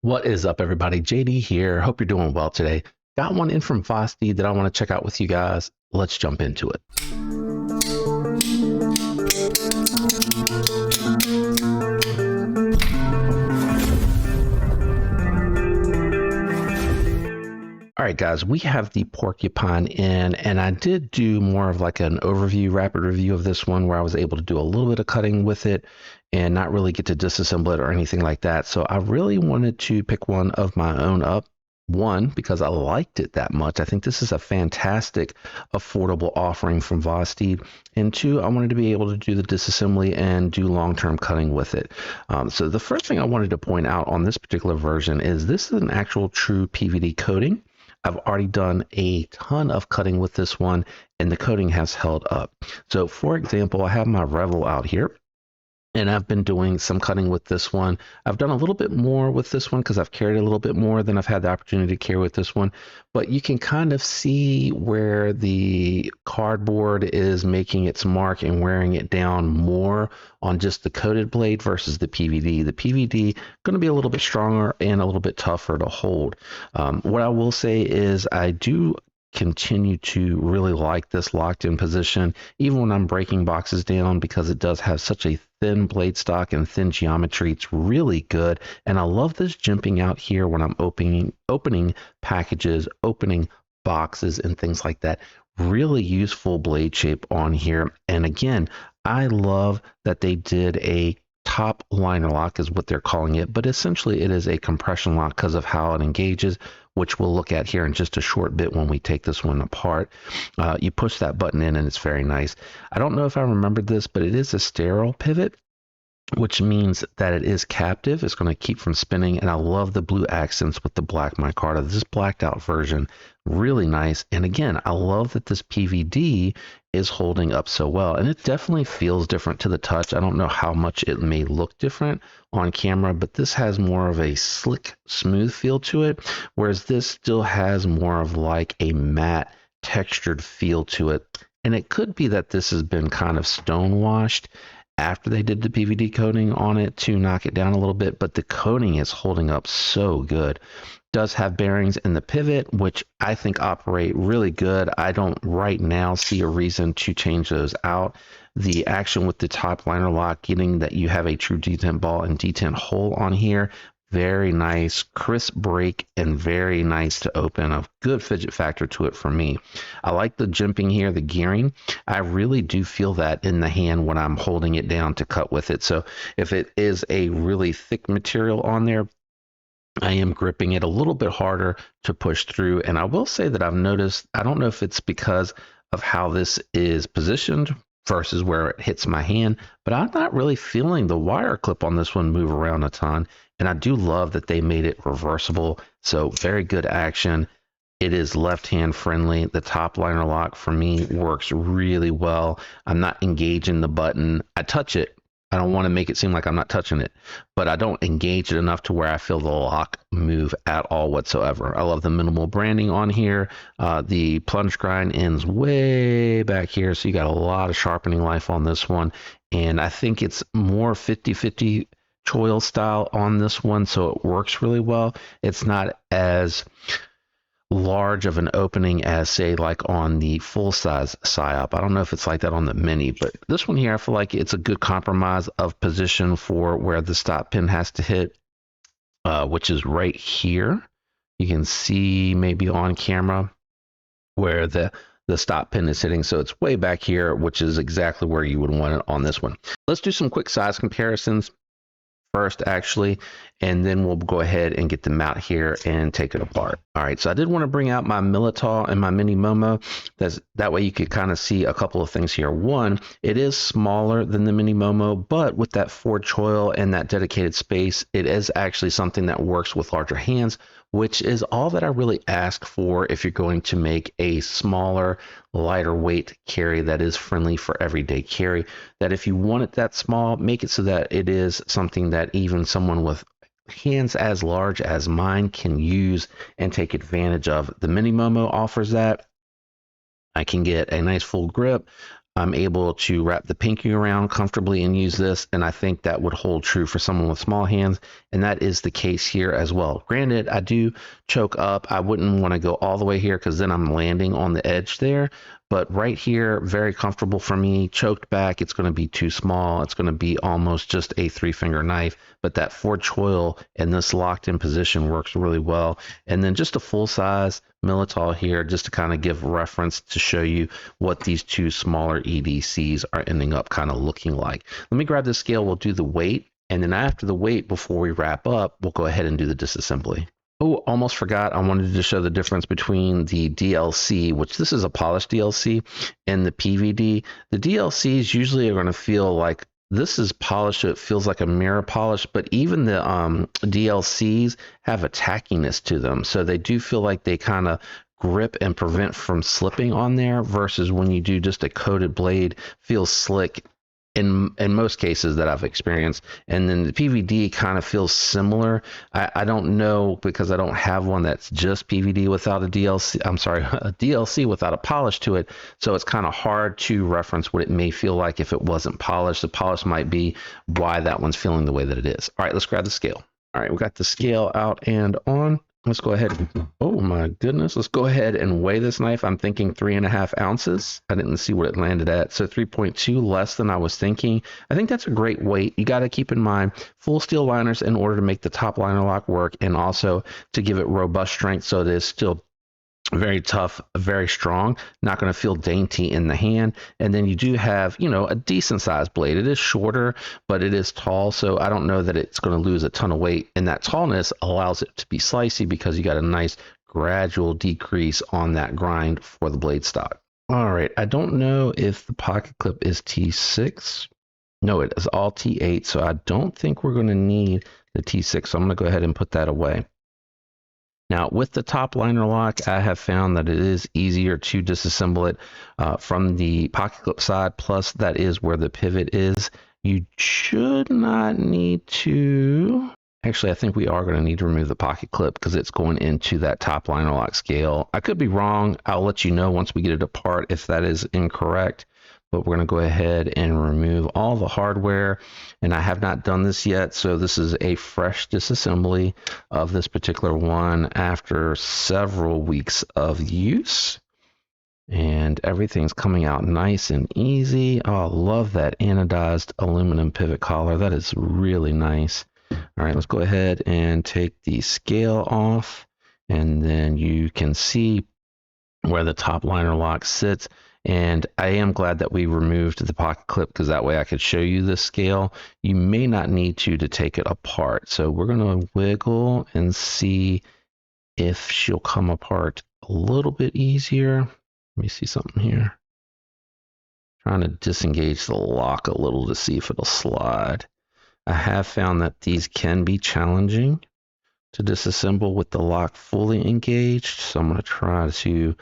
What is up, everybody? JD here. Hope you're doing well today. Got one in from Vosteed that I want to check out with you guys. Let's jump into it. All right, guys, we have the Porcupine in, and I did do more of like an overview, rapid review of this one where I was able to do a little bit of cutting with it and not really get to disassemble it or anything like that. So I really wanted to pick one of my own up. One, because I liked it that much. I think this is a fantastic, affordable offering from Vosteed. And two, I wanted to be able to do the disassembly and do long-term cutting with it. So the first thing I wanted to point out on this particular version is this is an actual true PVD coating. I've already done a ton of cutting with this one, and the coating has held up. So for example, I have my Revel out here, and I've been doing some cutting with this one. I've done a little bit more with this one because I've carried a little bit more than I've had the opportunity to carry with this one. But you can kind of see where the cardboard is making its mark and wearing it down more on just the coated blade versus the PVD. The PVD going to be a little bit stronger and a little bit tougher to hold. What I will say is I do continue to really like this locked in position even when I'm breaking boxes down, because it does have such a thin blade stock and thin geometry. It's really good, and I love this jimping out here when I'm opening packages, opening boxes and things like that. Really useful blade shape on here. And again, I love that they did a top liner lock is what they're calling it, but essentially it is a compression lock because of how it engages, which we'll look at here in just a short bit when we take this one apart. You push that button in and it's very nice. I don't know if I remembered this, but it is a sterile pivot, which means that it is captive. It's going to keep from spinning. And I love the blue accents with the black micarta. This blacked out version, really nice. And again, I love that this PVD is holding up so well. And it definitely feels different to the touch. I don't know how much it may look different on camera, but this has more of a slick, smooth feel to it, whereas this still has more of like a matte, textured feel to it. And it could be that this has been kind of stone washed after they did the PVD coating on it to knock it down a little bit, but the coating is holding up so good. Does have bearings in the pivot, which I think operate really good. I don't right now see a reason to change those out. The action with the top liner lock, getting that you have a true detent ball and detent hole on here, very nice, crisp break, and very nice to open. A good fidget factor to it for me. I like the jimping here, the gearing. I really do feel that in the hand when I'm holding it down to cut with it. So if it is a really thick material on there, I am gripping it a little bit harder to push through. And I will say that I've noticed, I don't know if it's because of how this is positioned versus where it hits my hand, but I'm not really feeling the wire clip on this one move around a ton. And I do love that they made it reversible. So very good action. It is left hand friendly. The top liner lock for me works really well. I'm not engaging the button. I touch it. I don't want to make it seem like I'm not touching it, but I don't engage it enough to where I feel the lock move at all whatsoever. I love the minimal branding on here. The plunge grind ends way back here, so you got a lot of sharpening life on this one. And I think it's more 50-50 choil style on this one, so it works really well. It's not as large of an opening as say like on the full size psyop. I don't know if it's like that on the mini, but this one here I feel like it's a good compromise of position for where the stop pin has to hit, which is right here. You can see maybe on camera where the stop pin is hitting, so it's way back here, which is exactly where you would want it on this one. Let's do some quick size comparisons first, actually, and then we'll go ahead and get them out here and take it apart. All right, so I did want to bring out my Militaw and my Mini Momo. That way you could kind of see a couple of things here. One, it is smaller than the Mini Momo, but with that forward choil and that dedicated space, it is actually something that works with larger hands, which is all that I really ask for if you're going to make a smaller, lighter weight carry that is friendly for everyday carry. That if you want it that small, make it so that it is something that even someone with hands as large as mine can use and take advantage of. The Mini Momo offers that. I can get a nice full grip. I'm able to wrap the pinky around comfortably and use this, and I think that would hold true for someone with small hands, and that is the case here as well. Granted, I do choke up. I wouldn't want to go all the way here because then I'm landing on the edge there, but right here, very comfortable for me. Choked back, it's going to be too small. It's going to be almost just a 3-finger knife, but that forged choil and this locked in position works really well. And then just a full size Militol here, just to kind of give reference to show you what these two smaller EDCs are ending up kind of looking like. Let me grab this scale. We'll do the weight, and then after the weight, before we wrap up, we'll go ahead and do the disassembly. Oh, almost forgot. I wanted to show the difference between the DLC, which this is a polished DLC, and the PVD. The DLCs usually are going to feel like this is polished, so it feels like a mirror polish, but even the DLCs have a tackiness to them. So they do feel like they kind of grip and prevent from slipping on there, versus when you do just a coated blade, feels slick in most cases that I've experienced. And then the PVD kind of feels similar. I don't know, because I don't have one that's just PVD without a DLC. I'm sorry, a DLC without a polish to it. So it's kind of hard to reference what it may feel like if it wasn't polished. The polish might be why that one's feeling the way that it is. All right, let's grab the scale. All right, we got the scale out and on. Let's go ahead. Oh my goodness. Let's go ahead and weigh this knife. I'm thinking 3.5 ounces. I didn't see what it landed at. So 3.2, less than I was thinking. I think that's a great weight. You got to keep in mind full steel liners in order to make the top liner lock work, and also to give it robust strength so it is still very tough, very strong, not going to feel dainty in the hand. And then you do have, you know, a decent sized blade. It is shorter, but it is tall, so I don't know that it's going to lose a ton of weight, and that tallness allows it to be slicey because you got a nice gradual decrease on that grind for the blade stock. All right, I don't know if the pocket clip is T6. No, it is all T8, so I don't think we're going to need the T6, so I'm going to go ahead and put that away. Now, with the top liner lock, I have found that it is easier to disassemble it from the pocket clip side, plus that is where the pivot is. You should not need to... Actually, I think we are going to need to remove the pocket clip because it's going into that top liner lock scale. I could be wrong. I'll let you know once we get it apart if that is incorrect. But we're going to go ahead and remove all the hardware, and I have not done this yet, so this is a fresh disassembly of this particular one after several weeks of use, and everything's coming out nice and easy. Oh, I love that anodized aluminum pivot collar. That is really nice. All right, let's go ahead and take the scale off, and then you can see where the top liner lock sits. And I am glad that we removed the pocket clip, because that way I could show you the scale. You may not need to take it apart. So we're going to wiggle and see if she'll come apart a little bit easier. Let me see something here. Trying to disengage the lock a little to see if it'll slide. I have found that these can be challenging to disassemble with the lock fully engaged. So I'm going to try to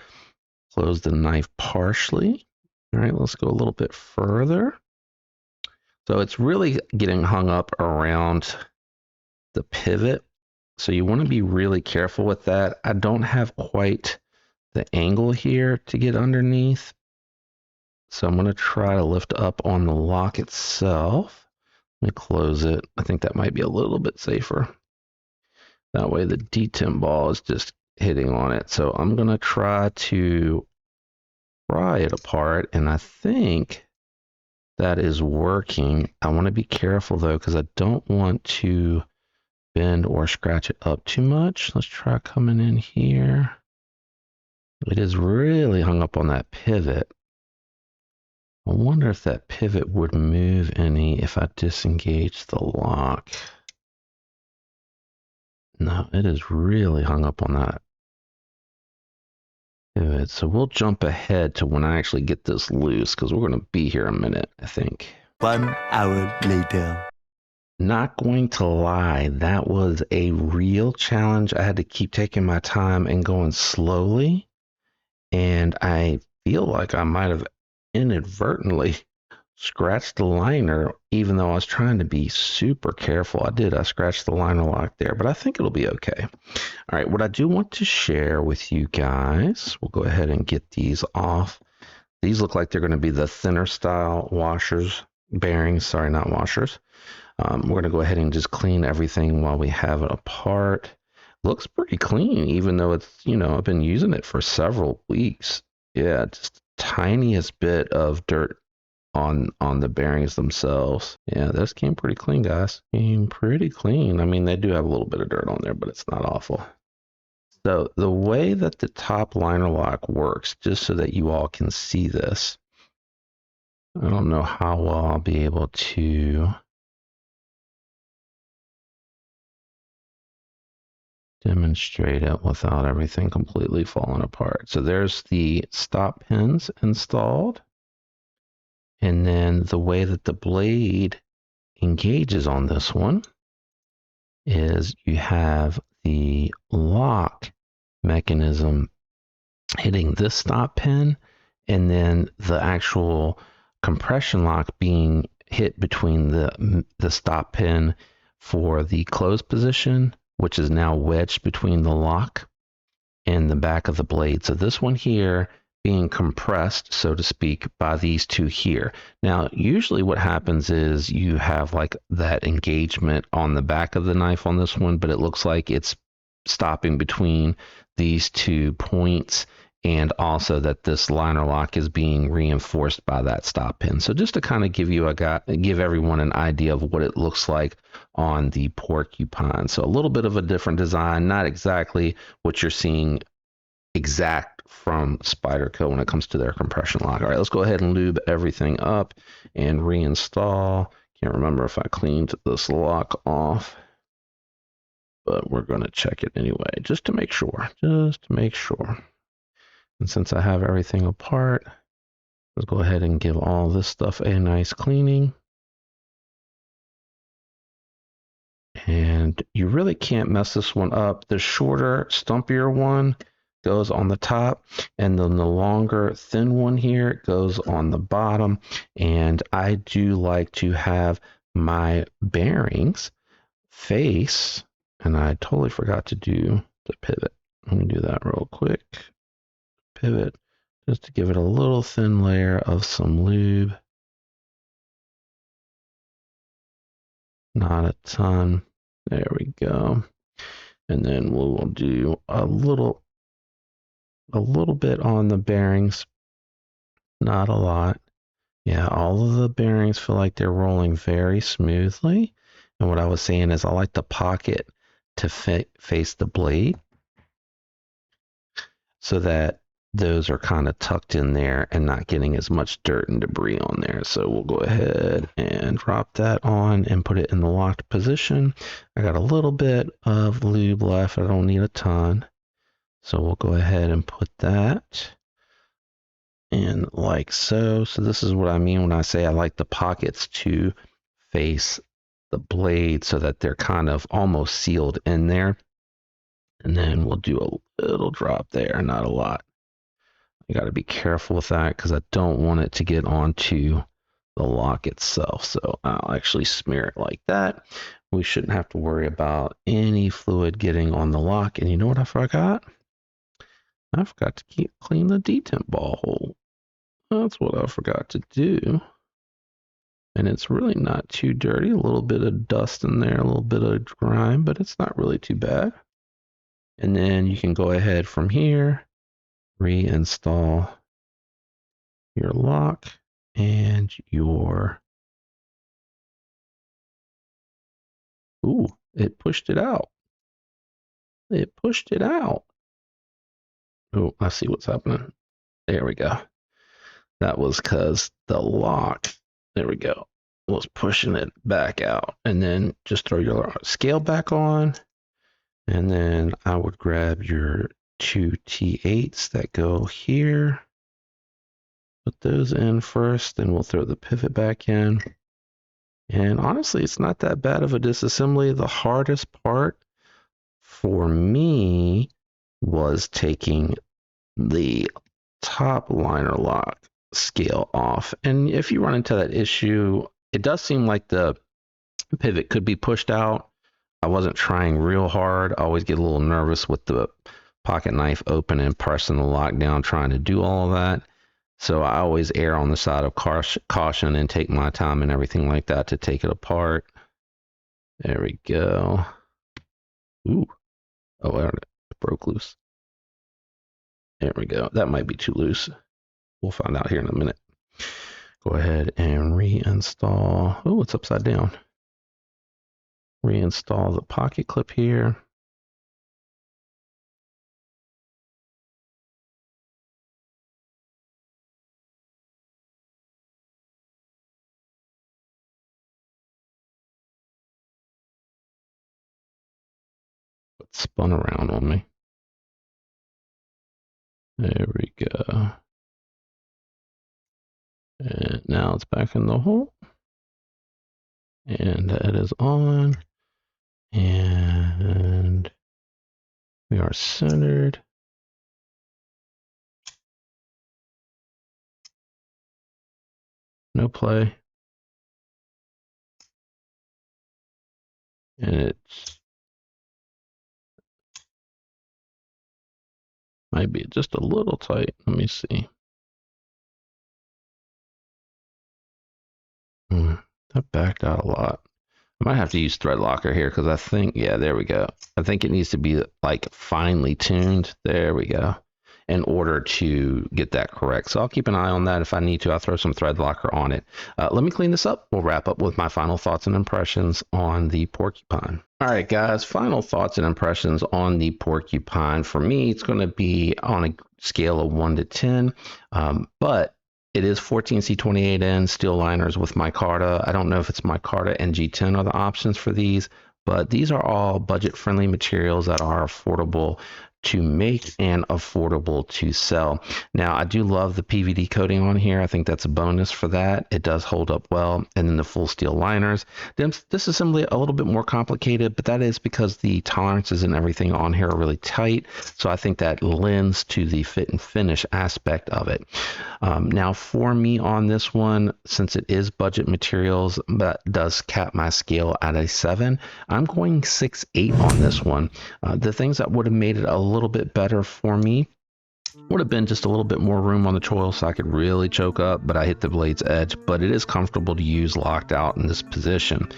close the knife partially. All right, let's go a little bit further. So it's really getting hung up around the pivot. So you want to be really careful with that. I don't have quite the angle here to get underneath. So I'm going to try to lift up on the lock itself. Let me close it. I think that might be a little bit safer. That way the detent ball is just hitting on it. So I'm going to try to pry it apart, and I think that is working. I want to be careful though, because I don't want to bend or scratch it up too much. Let's try coming in here. It is really hung up on that pivot. I wonder if that pivot would move any if I disengage the lock. No, it is really hung up on that pivot. So we'll jump ahead to when I actually get this loose, because we're going to be here a minute, I think. 1 hour later. Not going to lie, that was a real challenge. I had to keep taking my time and going slowly. And I feel like I might have inadvertently scratched the liner, even though I was trying to be super careful. I scratched the liner lock there, but I think it'll be okay. All right, what I do want to share with you guys, we'll go ahead and get these off These look like they're going to be the thinner style washers, bearings, sorry, not washers. We're going to go ahead and just clean everything while we have it apart. Looks pretty clean, even though it's, I've been using it for several weeks. Yeah, just tiniest bit of dirt on the bearings themselves. Yeah, this came pretty clean, guys. Came pretty clean. I mean, they do have a little bit of dirt on there, but it's not awful. So the way that the top liner lock works, just so that you all can see this, I don't know how well I'll be able to demonstrate it without everything completely falling apart. So there's the stop pins installed. And then the way that the blade engages on this one is you have the lock mechanism hitting this stop pin, and then the actual compression lock being hit between the stop pin for the close position, which is now wedged between the lock and the back of the blade. So this one here being compressed, so to speak, by these two here. Now, usually what happens is you have like that engagement on the back of the knife on this one, but it looks like it's stopping between these 2 points, and also that this liner lock is being reinforced by that stop pin. So just to kind of give everyone an idea of what it looks like on the Porcupine. So a little bit of a different design, not exactly what you're seeing exact from Spyderco when it comes to their compression lock. All right, let's go ahead and lube everything up and reinstall. Can't remember if I cleaned this lock off, but we're going to check it anyway, just to make sure. And since I have everything apart, let's go ahead and give all this stuff a nice cleaning. And you really can't mess this one up. The shorter, stumpier one goes on the top, and then the longer, thin one here goes on the bottom. And I do like to have my bearings face, and I totally forgot to do the pivot. Let me do that real quick. Pivot, just to give it a little thin layer of some lube. Not a ton. There we go. And then we'll do a little bit on the bearings, not a lot. Yeah, all of the bearings feel like they're rolling very smoothly. And what I was saying is I like the pocket to face the blade so that those are kind of tucked in there and not getting as much dirt and debris on there. So we'll go ahead and drop that on and put it in the locked position. I got a little bit of lube left. I don't need a ton. So we'll go ahead and put that in like so. So this is what I mean when I say I like the pockets to face the blade so that they're kind of almost sealed in there. And then we'll do a little drop there, not a lot. You got to be careful with that because I don't want it to get onto the lock itself. So I'll actually smear it like that. We shouldn't have to worry about any fluid getting on the lock. And you know what I forgot? I forgot to clean the detent ball hole. That's what I forgot to do. And it's really not too dirty. A little bit of dust in there, a little bit of grime, but it's not really too bad. And then you can go ahead from here, reinstall your lock and your... Ooh, it pushed it out. It pushed it out. Oh, I see what's happening. There we go. That was because the lock, there we go, was pushing it back out. And then just throw your scale back on. And then I would grab your 2 T8s that go here. Put those in first, then we'll throw the pivot back in. And honestly, it's not that bad of a disassembly. The hardest part for me was taking the top liner lock scale off. And if you run into that issue, it does seem like the pivot could be pushed out. I wasn't trying real hard. I always get a little nervous with the pocket knife open and pressing the lock down, trying to do all of that. So I always err on the side of caution and take my time and everything like that to take it apart. There we go. Ooh. Oh, it broke loose. There we go. That might be too loose. We'll find out here in a minute. Go ahead and reinstall. Oh, it's upside down. Reinstall the pocket clip here. It spun around on me. There we go. And now it's back in the hole. And that is on. And we are centered. No play. And it's might be just a little tight. Let me see. That backed out a lot. I might have to use thread locker here because I think, yeah, there we go. I think it needs to be like finely tuned. There we go. In order to get that correct. So I'll keep an eye on that. If I need to, I'll throw some thread locker on it. Let me clean this up. We'll wrap up with my final thoughts and impressions on the Porcupine. All right, guys, final thoughts and impressions on the Porcupine. For me, it's going to be on a scale of 1 to 10, but it is 14C28N steel liners with micarta. I don't know if it's micarta and G10 are the options for these, but these are all budget-friendly materials that are affordable to make and affordable to sell. Now, I do love the PVD coating on here. I think that's a bonus for that. It does hold up well. And then the full steel liners. Disassembly a little bit more complicated, but that is because the tolerances and everything on here are really tight. So I think that lends to the fit and finish aspect of it. Now, for me on this one, since it is budget materials, that does cap my scale at a 7. I'm going 6.8 on this one. The things that would have made it a little bit better for me would have been just a little bit more room on the choil so I could really choke up, but I hit the blade's edge. But it is comfortable to use locked out in this position.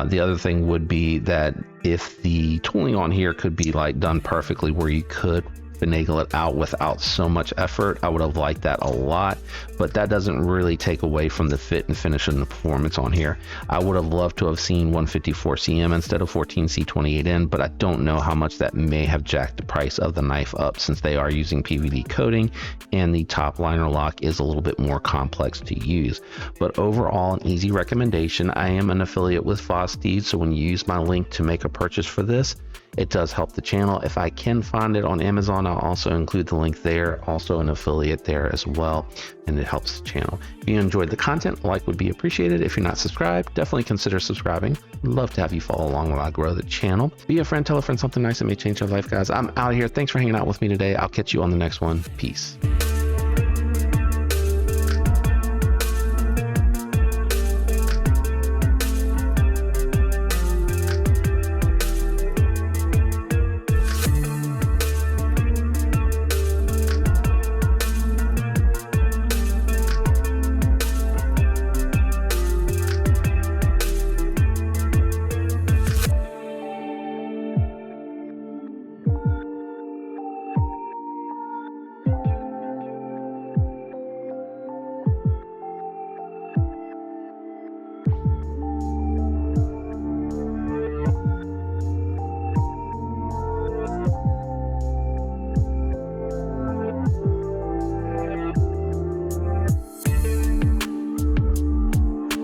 The other thing would be that if the tooling on here could be like done perfectly where you could finagle it out without so much effort, I would have liked that a lot, but that doesn't really take away from the fit and finish and the performance on here. I would have loved to have seen 154 cm instead of 14C28N, but I don't know how much that may have jacked the price of the knife up since they are using PVD coating and the top liner lock is a little bit more complex to use. But overall, an easy recommendation. I am an affiliate with Vosteed, so when you use my link to make a purchase for this, it does help the channel. If I can find it on Amazon, I'll also include the link there, also an affiliate there as well, and it helps the channel. If you enjoyed the content, a like would be appreciated. If you're not subscribed, definitely consider subscribing. I'd love to have you follow along while I grow the channel. Be a friend, tell a friend something nice that may change your life, guys. I'm out of here. Thanks for hanging out with me today. I'll catch you on the next one. Peace.